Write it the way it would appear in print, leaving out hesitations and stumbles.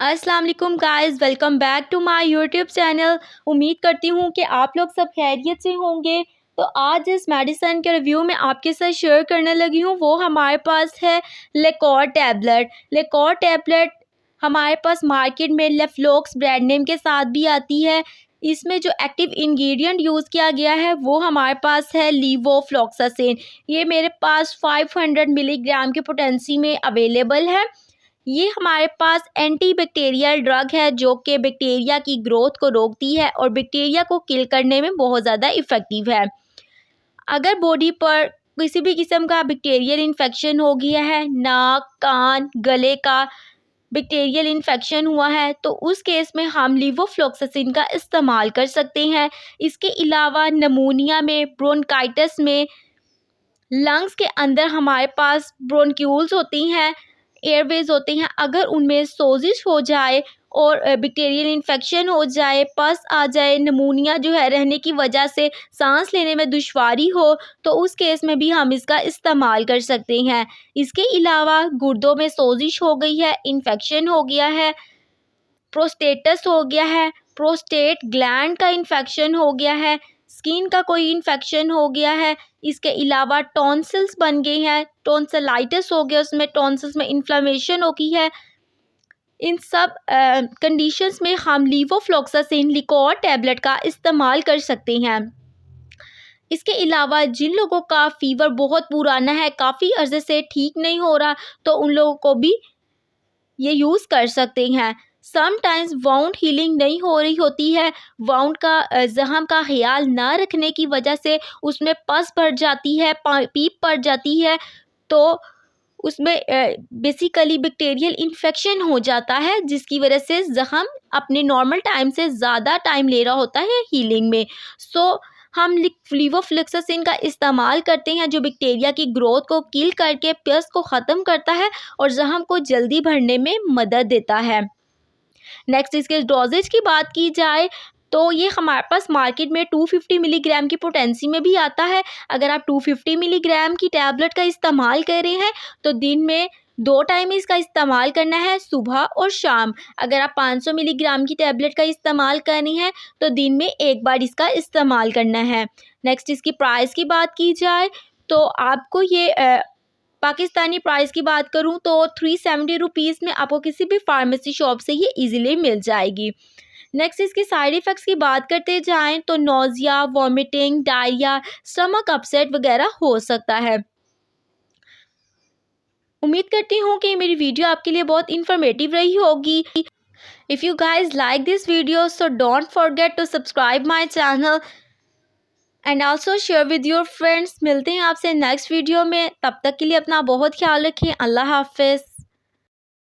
अस्सलाम वालेकुम guys, welcome back to my YouTube channel. उम्मीद करती हूँ कि आप लोग सब खैरियत से होंगे। तो आज इस मेडिसिन के रिव्यू में आपके साथ शेयर करने लगी हूँ, वो हमारे पास है लेकोर टैबलेट। लेकोर टैबलेट हमारे पास मार्केट में लेफ्लॉक्स ब्रांड नेम के साथ भी आती है। इसमें जो एक्टिव इंग्रेडिएंट यूज़ किया गया है वो हमारे पास है लीवोफ्लॉक्सासिन। ये मेरे पास 500 मिलीग्राम की पोटेंसी में अवेलेबल है। ये हमारे पास एंटी बैक्टीरियल ड्रग है जो कि बैक्टीरिया की ग्रोथ को रोकती है और बैक्टीरिया को किल करने में बहुत ज़्यादा इफ़ेक्टिव है। अगर बॉडी पर किसी भी किस्म का बैक्टीरियल इन्फेक्शन हो गया है, नाक, कान, गले का बैक्टीरियल इन्फेक्शन हुआ है, तो उस केस में हम लीवोफ्लॉक्सासिन का इस्तेमाल कर सकते हैं। इसके अलावा नमूनिया में, ब्रोंकाइटिस में, लंग्स के अंदर हमारे पास ब्रोंक्यूल्स होती हैं, एयरवेज होते हैं, अगर उनमें सोजिश हो जाए और बैक्टीरियल इन्फेक्शन हो जाए, पस आ जाए, नमूनिया जो है रहने की वजह से सांस लेने में दुश्वारी हो, तो उस केस में भी हम इसका इस्तेमाल कर सकते हैं। इसके अलावा गुर्दों में सोजिश हो गई है, इन्फेक्शन हो गया है, प्रोस्टेटस हो गया है, प्रोस्टेट ग्लैंड का इन्फेक्शन हो गया है, स्किन का कोई इन्फेक्शन हो गया है, इसके अलावा टॉन्सिल्स बन गए हैं, टॉन्सिलाइटिस हो गया, उसमें टॉन्सिल्स में इन्फ्लेमेशन हो गई है, इन सब कंडीशंस में हम लीवोफ्लॉक्सासिन लिकोर टैबलेट का इस्तेमाल कर सकते हैं। इसके अलावा जिन लोगों का फ़ीवर बहुत पुराना है, काफ़ी अर्से से ठीक नहीं हो रहा, तो उन लोगों को भी ये यूज़ कर सकते हैं। समटाइम्स वाउंड हीलिंग नहीं हो रही होती है, वाउंड का ज़ख़म का ख़्याल ना रखने की वजह से उसमें पस पड़ जाती है, पीप पड़ जाती है, तो उसमें बेसिकली बैक्टीरियल इन्फेक्शन हो जाता है, जिसकी वजह से ज़ख़म अपने नॉर्मल टाइम से ज़्यादा टाइम ले रहा होता है हीलिंग में। सो हम लीवोफ्लॉक्सासिन का इस्तेमाल करते हैं जो बैक्टीरिया की ग्रोथ को किल करके पस को ख़त्म करता है और ज़ख़म को जल्दी भरने में मदद देता है। नेक्स्ट इसके डोजेज की बात की जाए तो ये हमारे पास मार्केट में 250 मिलीग्राम की पोटेंसी में भी आता है। अगर आप 250 मिलीग्राम की टैबलेट का इस्तेमाल कर रहे हैं तो दिन में 2 टाइम इसका इस्तेमाल करना है, सुबह और शाम। अगर आप 500 मिलीग्राम की टैबलेट का इस्तेमाल करनी है तो दिन में 1 बार इसका इस्तेमाल करना है। नेक्स्ट इसकी प्राइस की बात की जाए तो आपको ये पाकिस्तानी प्राइस की बात करूं तो 370 रुपीज़ में आपको किसी भी फार्मेसी शॉप से ये इजीली मिल जाएगी। नेक्स्ट इसकी साइड इफ़ेक्ट्स की बात करते जाएं तो nausea, vomiting, diarrhoea, stomach upset वगैरह हो सकता है। उम्मीद करती हूँ कि मेरी वीडियो आपके लिए बहुत इन्फॉर्मेटिव रही होगी। If you guys like this video so don't forget to subscribe my channel and also share with your friends. मिलते हैं आपसे नेक्स्ट वीडियो में, तब तक के लिए अपना बहुत ख्याल रखें। अल्लाह हाफ़िज़।